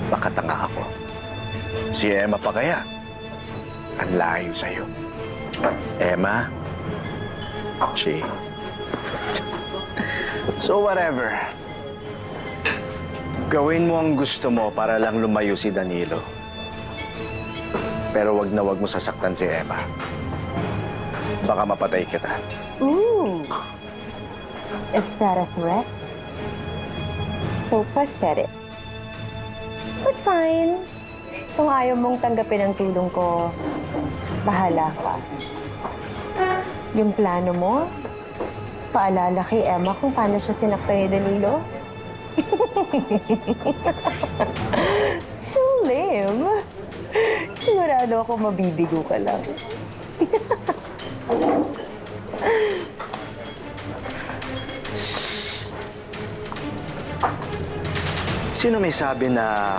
baka tanga ako. Si Emma pa kaya? Ang layo sa'yo. Emma? She. So whatever. Gawin mo ang gusto mo para lang lumayo si Danilo. Pero wag na wag mo sasaktan si Emma. Baka mapatay kita. Ooh. Is that a threat? So pathetic. But fine. Kung ayaw mong tanggapin ang tulong ko, bahala ka. Yung plano mo, paalala kay Emma kung paano siya sinaktan ni Danilo. So lame. Sigurado ako mabibigo ka lang. Sino may sabi na